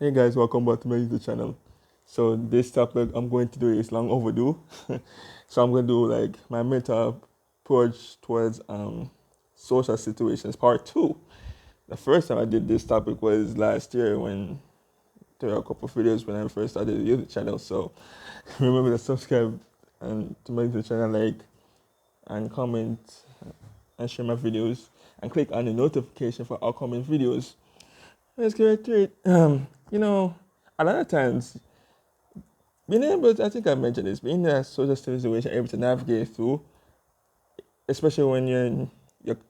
Hey guys, welcome back to my YouTube channel. So this topic I'm going to do is long overdue. So I'm going to do like my mental approach towards social situations part two. The first time I did this topic was last year when there were a couple of videos when I first started the YouTube channel. So remember to subscribe and to my YouTube channel, like and comment and share my videos and click on the notification for upcoming videos. Let's get right to it. A lot of times being able to, I think I mentioned this, being in a social situation, able to navigate through, especially when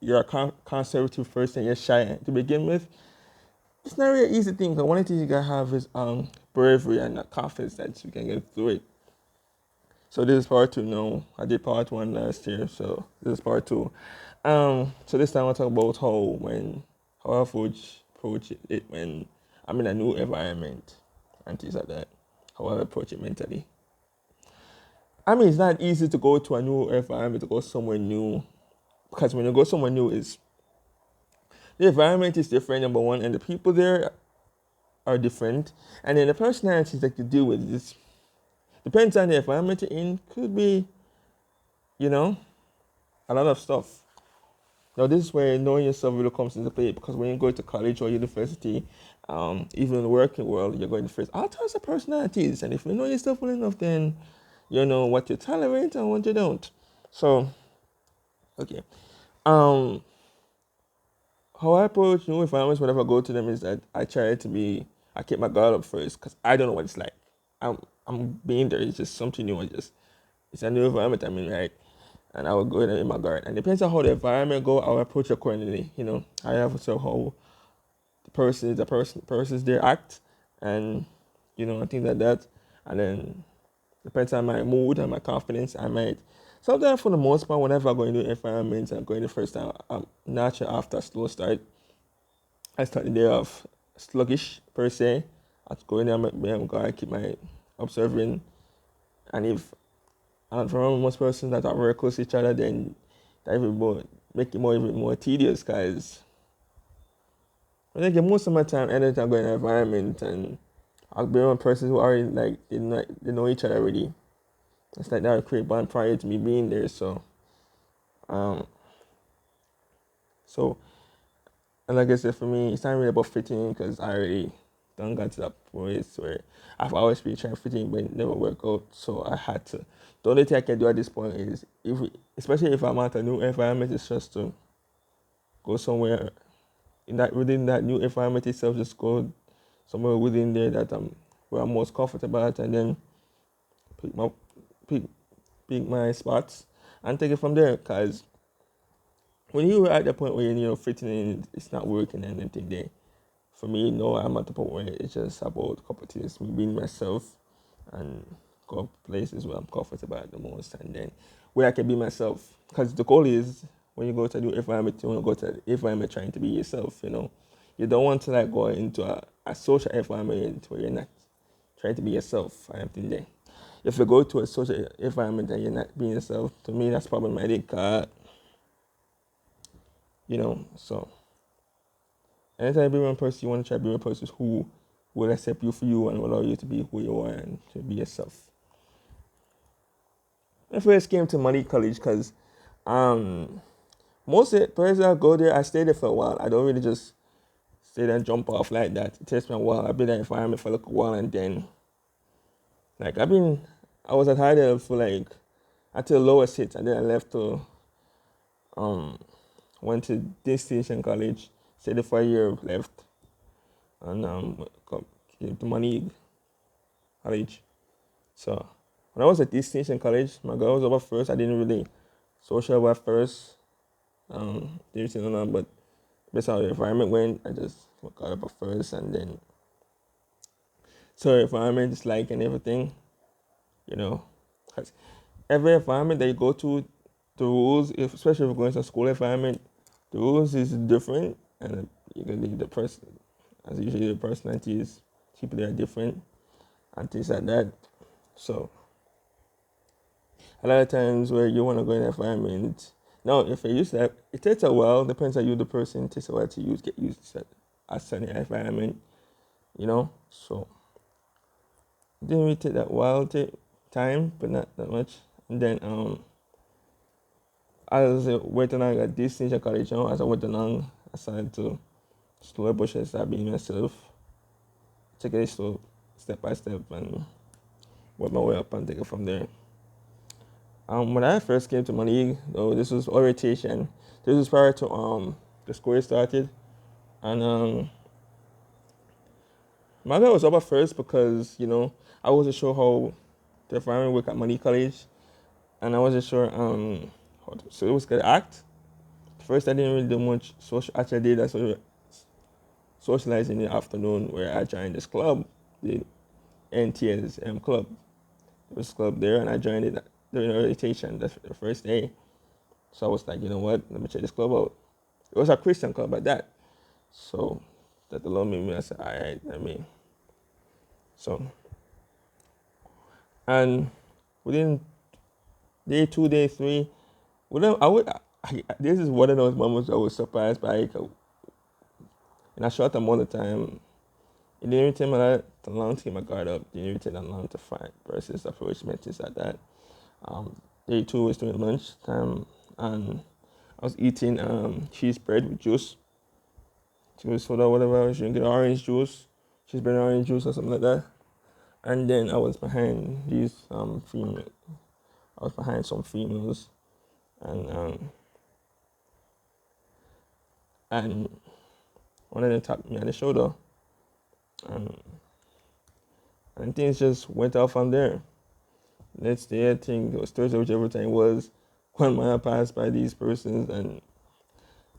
you're a conservative person, you're shy to begin with. It's not really an easy thing. Because one of the things you gotta have is bravery and confidence that you can get through it. So this is part two. No, I did part one last year, so this is part two. So this time I'll talk about how I approach it when I'm in a new environment and things like that. How I approach it mentally. I mean, it's not easy to go to a new environment, to go somewhere new, because when you go somewhere new, is the environment is different, number one, and the people there are different, and then the personalities that you deal with is depends on the environment you're in. Could be, you know, a lot of stuff. Now, this is where knowing yourself really comes into play because when you go to college or university, even in the working world, you're going to face all types of personalities, and if you know yourself well enough, then you know what you tolerate and what you don't. So, okay. Um, how I approach new environments whenever I go to them is that I keep my guard up first because I don't know what it's like. I'm being there. It's just something new. It's a new environment I'm in, right? And I will go in my guard. And depends on how the environment go, I'll approach accordingly. I have to how the person's their act, and I think that, and then depends on my mood and my confidence. I might sometimes for the most part whenever I go into environments and going the first time, I'm natural after a slow start. I start the day off sluggish per se. I go in there, I'm going to keep my observing, and if and from most persons that are very close to each other, then that even more make it more even more tedious because I think most of my time, anytime I go in an environment and I'll be around persons who already like they know each other already. It's like that would create bond prior to me being there. Um, so and like I said, for me, it's not really about fitting in because I already done got to that point where I've always been trying to fit in, but it never worked out. So I had to. The only thing I can do at this point is, especially if I'm at a new environment, is just to go somewhere in that within that new environment itself. Just go somewhere within there that I'm where I'm most comfortable at, and then pick my pick pick my spots and take it from there. Cause when you're at the point where you're fitting in, it's not working and anything there. For me, no, I'm at the point where it's just about a couple of things, me being myself and go places where I'm comfortable at the most, and then where I can be myself. Because the goal is when you go to a new environment, you want to go to the environment trying to be yourself. You don't want to like go into a social environment where you're not trying to be yourself. I think there. If you go to a social environment and you're not being yourself, to me that's problematic. So anytime you be one person, you want to try to be one person who will accept you for you and will allow you to be who you are and to be yourself. I first came to Money College because um, most of the places I go there, I stay there for a while. I don't really just stay there and jump off like that. It takes me a while. I've been in that environment for like a while, and then like I was at Heidel for like until lower sit, and then I left to um went to Destination College, stayed there for a year, left, and came to Money College. So when I was at Destination College, my girl was over first. I didn't really social at first. Didn't see none, but based on how the environment went, I just got up at first, and then so the environment is like and everything, you know. 'Cause every environment that you go to, the rules, especially if you're going to a school environment, the rules is different, and you can leave the person, as usually the personalities, people that are different, and things like that. So a lot of times where you want to go in an environment, now if you use that, it takes a while, depends on you, the person, it takes a while to get used to a certain environment. So it didn't really take that while time, but not that much. And then as I went along at this stage of college, as I went along, I started to slowly but surely start being myself, take it slow, step by step, and work my way up and take it from there. When I first came to my league, though, this was orientation. This was prior to the school year started, and my guy was up at first because I wasn't sure how the environment worked at Money College, and I wasn't sure how so it was gonna act. First, I didn't really do much social. Actually, I did socializing in the afternoon where I joined this club, the NTS club. It was a club there, and I joined it during orientation the first day. So I was like, you know what, let me check this club out. It was a Christian club at that. So that alone made me, I said, all right, so, and within day 2, day 3, this is one of those moments I was surprised by, in a short amount of time. It didn't take me that long to get my guard up. It didn't even take that long to fight versus approach mentors at that. Day 2 was during lunch time, and I was eating cheese bread with juice. Juice soda, whatever. I was drinking orange juice, cheese bread and orange juice or something like that. And then I was behind these female. I was behind some females, and one of them tapped me on the shoulder, and things just went off from there. Next day, I think it was Thursday, whichever time it was, one mile passed by these persons, and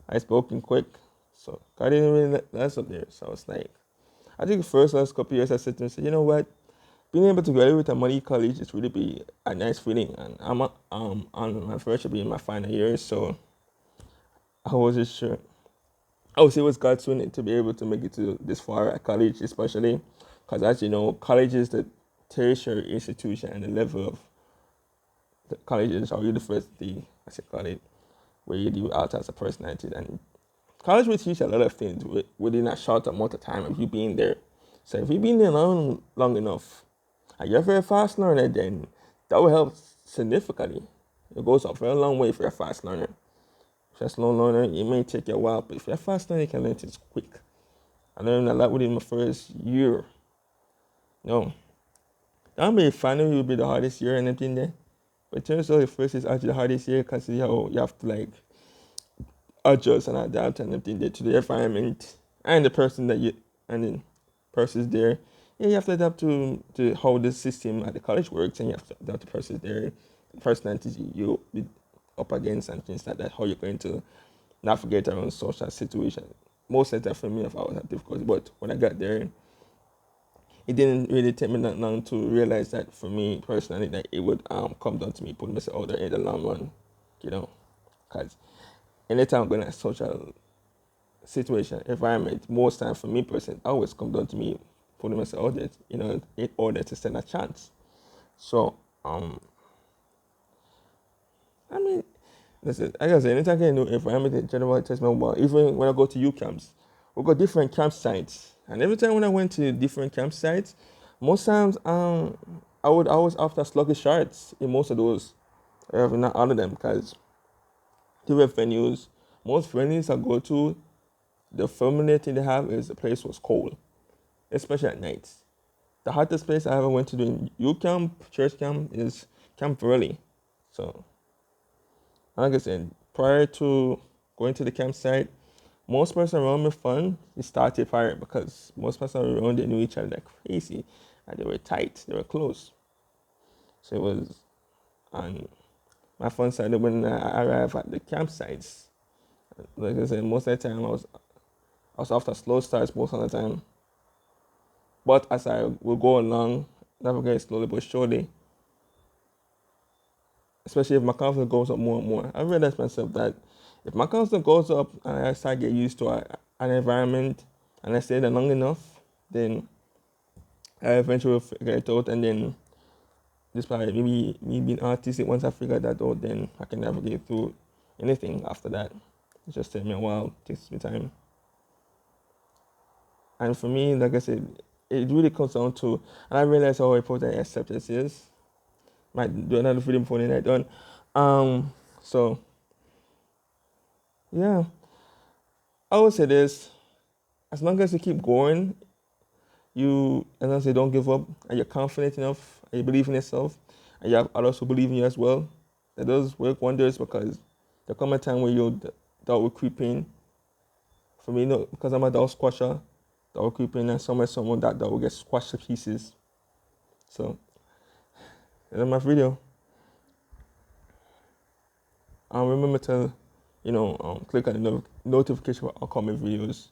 I spoke in quick. So I didn't really last up there. So I was like, I think the last couple of years I said to myself, you know what? Being able to graduate at Money College is really be a nice feeling. And I'm on my first year, being my final year, so I wasn't sure. I would say it was God's will to be able to make it to this far at college, especially because, as you know, college is the tertiary institution and the level of the colleges or university, as you call it, where you deal with all types of personalities. And college will teach a lot of things within a short amount of time of you being there. So if you've been there long enough, and you're a very fast learner, then that will help significantly. It goes a very long way if you're a fast learner. If you're a slow learner, it may take you a while, but if you're a fast learner, you can learn things quick. I learned a lot within my first year. No, that may finally will be the hardest year and everything there. But in terms of the first is actually the hardest year because you have to like adjust and adapt and everything there to the environment and the person and the person's there. Yeah, you have to adapt to how the system at the college works, and you have to adapt to the person's there, the personalities you be up against and things like that, how you're going to navigate around social situations. Most of the time for me, I found that difficult, but when I got there, it didn't really take me that long to realize that for me personally, that it would come down to me putting myself out there in the long run, because anytime I'm going to a social situation, environment, most time for me personally, always come down to me putting myself out there, in order to stand a chance. So, I mean, listen, like I said, anytime I get a new environment in general, it takes me a while. Even when I go to U camps, we got different campsites. And every time when I went to different campsites, most times I would always after sluggish starts in most of those. Not all of them, because different venues, most venues I go to, the familiar thing they have is the place was cold, especially at nights. The hottest place I ever went to do in U camp, church camp, is Camp Verley. So, like I said, prior to going to the campsite, most person around me fun, it started fire because most person around they knew each other like crazy, and they were tight, they were close. So it was, and my fun started when I arrived at the campsites. Like I said, most of the time I was after slow starts most of the time. But as I will go along, navigate slowly but surely, especially if my confidence goes up more and more, I realized myself that if my confidence goes up and I start getting used to an environment and I stay there long enough, then I eventually will figure it out. And then, despite maybe me being artistic, once I figure that out, then I can navigate through anything after that. It just takes me a while, it takes me time. And for me, like I said, it really comes down to, and I realize how important acceptance is. Might do another video before the night done. So yeah, I would say this: as long as you keep going, as long as you don't give up, and you're confident enough, and you believe in yourself, and you have others who believe in you as well, that does work wonders, because there come a time where doubt will creep in. For me, no, because I'm a doubt squasher, doubt will creep in, and someone that will get squashed to pieces. So that's my video. Remember to, click on the notification for upcoming videos.